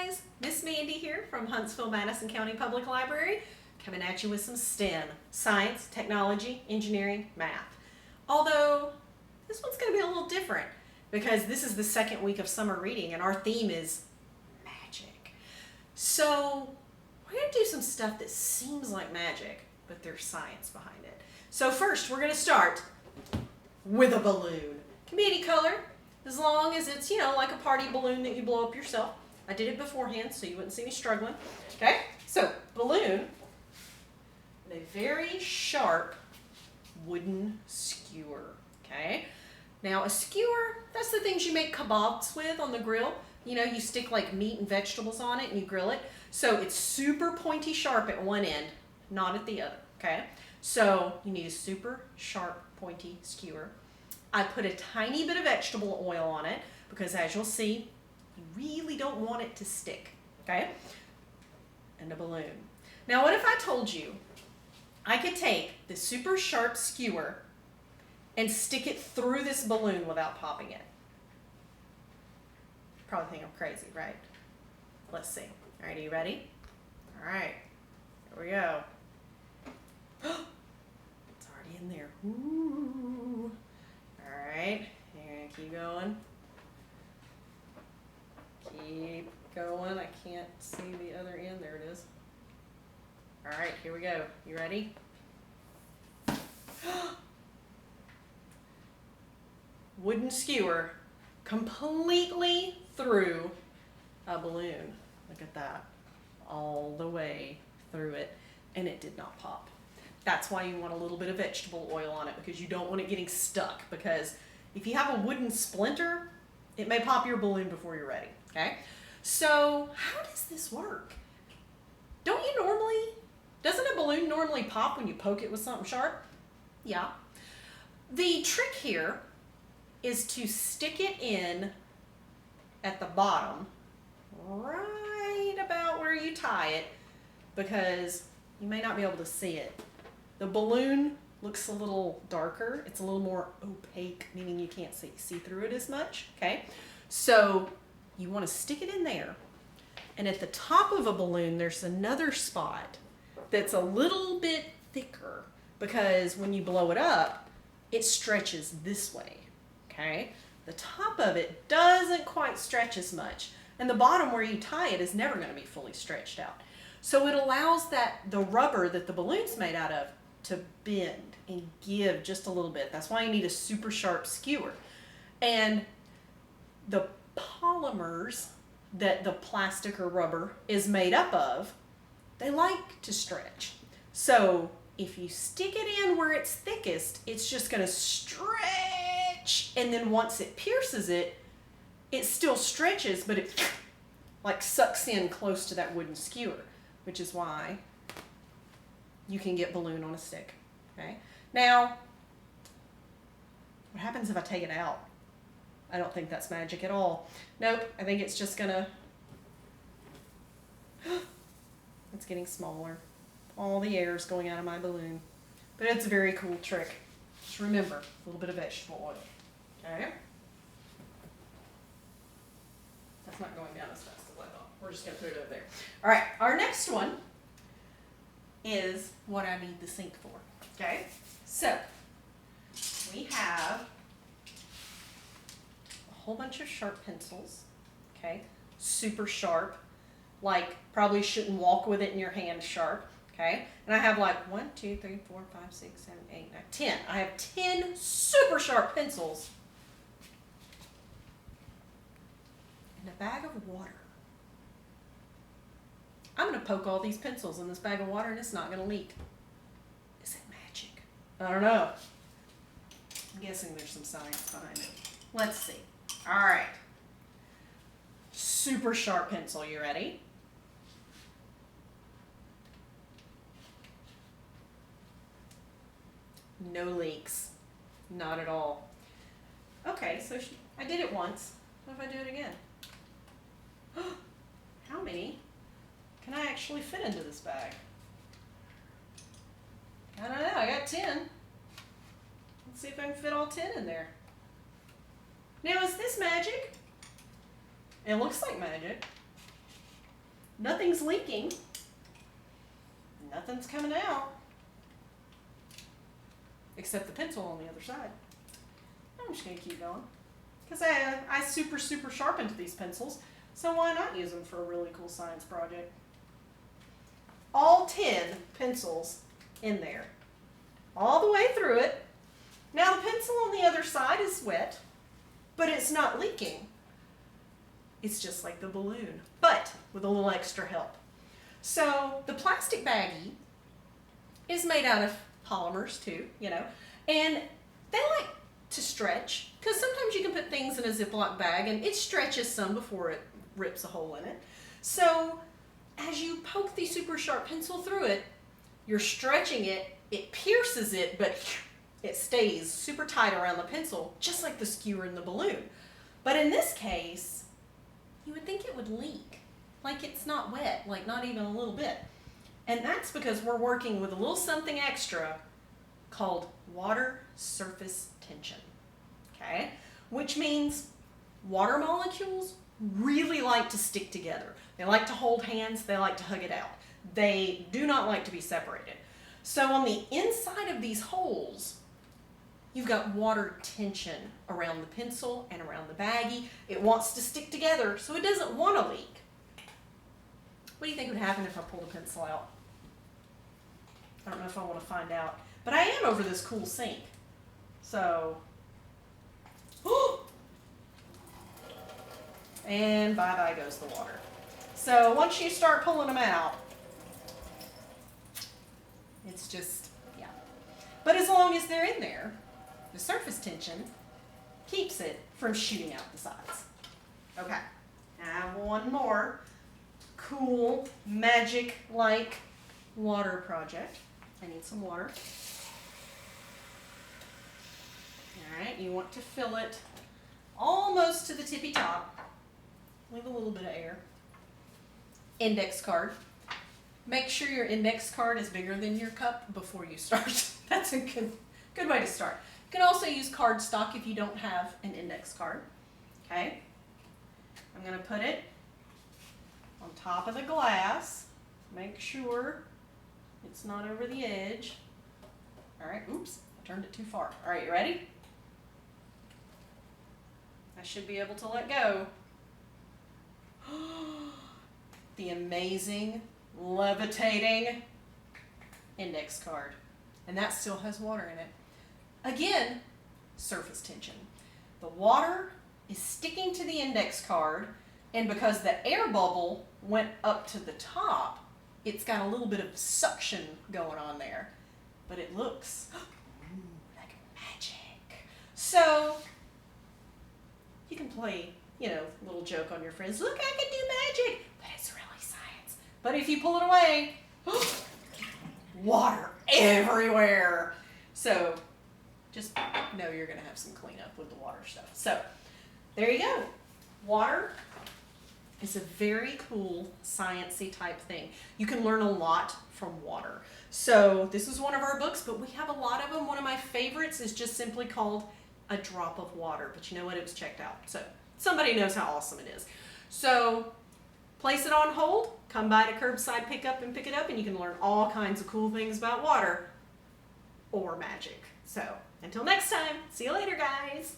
guys, Miss Mandee here from Huntsville-Madison County Public Library, coming at you with some STEM, science, technology, engineering, math. Although this one's going to be a little different because this is the second week of summer reading and our theme is magic. So we're going to do some stuff that seems like magic, but there's science behind it. So first we're going to start with a balloon. It can be any color, as long as it's, like a party balloon that you blow up yourself. I did it beforehand so you wouldn't see me struggling. Okay, so balloon and a very sharp wooden skewer. Okay, now a skewer, that's the things you make kebabs with on the grill. You stick like meat and vegetables on it and you grill it. So it's super pointy sharp at one end, not at the other. Okay, so you need a super sharp pointy skewer. I put a tiny bit of vegetable oil on it because, as you'll see, you really don't want it to stick, okay? And a balloon. Now, what if I told you I could take the super sharp skewer and stick it through this balloon without popping it? Probably think I'm crazy, right? Let's see. All right, are you ready? All right, here we go. It's already in there. Ooh. All right, you're gonna keep going. Keep going. I can't see the other end. There it is. All right, here we go. You ready? Wooden skewer completely through a balloon. Look at that. All the way through it, and it did not pop. That's why you want a little bit of vegetable oil on it, because you don't want it getting stuck, because if you have a wooden splinter, it may pop your balloon before you're ready, okay? So how does this work? Doesn't a balloon normally pop when you poke it with something sharp? Yeah. The trick here is to stick it in at the bottom, right about where you tie it, because you may not be able to see it. The balloon looks a little darker. It's a little more opaque, meaning you can't see through it as much, okay? So you want to stick it in there. And at the top of a balloon, there's another spot that's a little bit thicker because when you blow it up, it stretches this way, okay? The top of it doesn't quite stretch as much. And the bottom where you tie it is never going to be fully stretched out. So it allows the rubber that the balloon's made out of to bend and give just a little bit. That's why you need a super sharp skewer. And the polymers that the plastic or rubber is made up of, they like to stretch. So if you stick it in where it's thickest, it's just going to stretch. And then once it pierces it, it still stretches, but it like sucks in close to that wooden skewer, which is why you can get balloon on a stick, okay? Now, what happens if I take it out? I don't think that's magic at all. Nope, I think it's just gonna, it's getting smaller. All the air is going out of my balloon. But it's a very cool trick. Just remember, a little bit of vegetable oil, okay? That's not going down as fast as I thought. We're just gonna put it over there. All right, our next one is what I need the sink for, okay? So, we have a whole bunch of sharp pencils, okay? Super sharp, like probably shouldn't walk with it in your hand sharp, okay? And I have like 1, 2, 3, 4, 5, 6, 7, 8, 9, 10. I have 10 super sharp pencils and a bag of water. I'm going to poke all these pencils in this bag of water and it's not going to leak. Is it magic? I don't know. I'm guessing there's some science behind it. Let's see. All right. Super sharp pencil. You ready? No leaks. Not at all. Okay, so I did it once. What if I do it again? How many can I actually fit into this bag? I don't know, I got 10. Let's see if I can fit all 10 in there. Now, is this magic? It looks like magic. Nothing's leaking. Nothing's coming out. Except the pencil on the other side. I'm just going to keep going. Because I super sharpened these pencils. So why not use them for a really cool science project? All 10 pencils in there. All the way through it. Now the pencil on the other side is wet, but it's not leaking. It's just like the balloon, but with a little extra help. So the plastic baggie is made out of polymers too, you know, and they like to stretch because sometimes you can put things in a Ziploc bag and it stretches some before it rips a hole in it. So as you poke the super sharp pencil through it, you're stretching it, it pierces it, but it stays super tight around the pencil, just like the skewer in the balloon. But in this case, you would think it would leak, like it's not wet, like not even a little bit. And that's because we're working with a little something extra called water surface tension, okay? Which means water molecules really like to stick together. They like to hold hands, they like to hug it out. They do not like to be separated. So on the inside of these holes, you've got water tension around the pencil and around the baggie. It wants to stick together, so it doesn't want to leak. What do you think would happen if I pulled a pencil out? I don't know if I want to find out, but I am over this cool sink. So, and bye-bye goes the water. So once you start pulling them out, it's just, yeah. But as long as they're in there, the surface tension keeps it from shooting out the sides. Okay, I have one more cool, magic-like water project. I need some water. All right, you want to fill it almost to the tippy top. Leave a little bit of air. Index card. Make sure your index card is bigger than your cup before you start. That's a good way to start. You can also use cardstock if you don't have an index card. Okay, I'm going to put it on top of the glass. Make sure it's not over the edge. All right, oops, I turned it too far. All right, you ready? I should be able to let go. The amazing, levitating index card. And that still has water in it. Again, surface tension. The water is sticking to the index card, and because the air bubble went up to the top, it's got a little bit of suction going on there. But it looks like magic. So you can play, you know, a little joke on your friends. Look, I can do magic. But it's really science. But if you pull it away, water everywhere. So just know you're going to have some cleanup with the water stuff. So there you go. Water is a very cool sciencey type thing. You can learn a lot from water. So this is one of our books, but we have a lot of them. One of my favorites is just simply called A Drop of Water. But you know what? It was checked out. So somebody knows how awesome it is. So place it on hold. Come by to curbside pickup and pick it up, and you can learn all kinds of cool things about water or magic. So until next time, see you later, guys.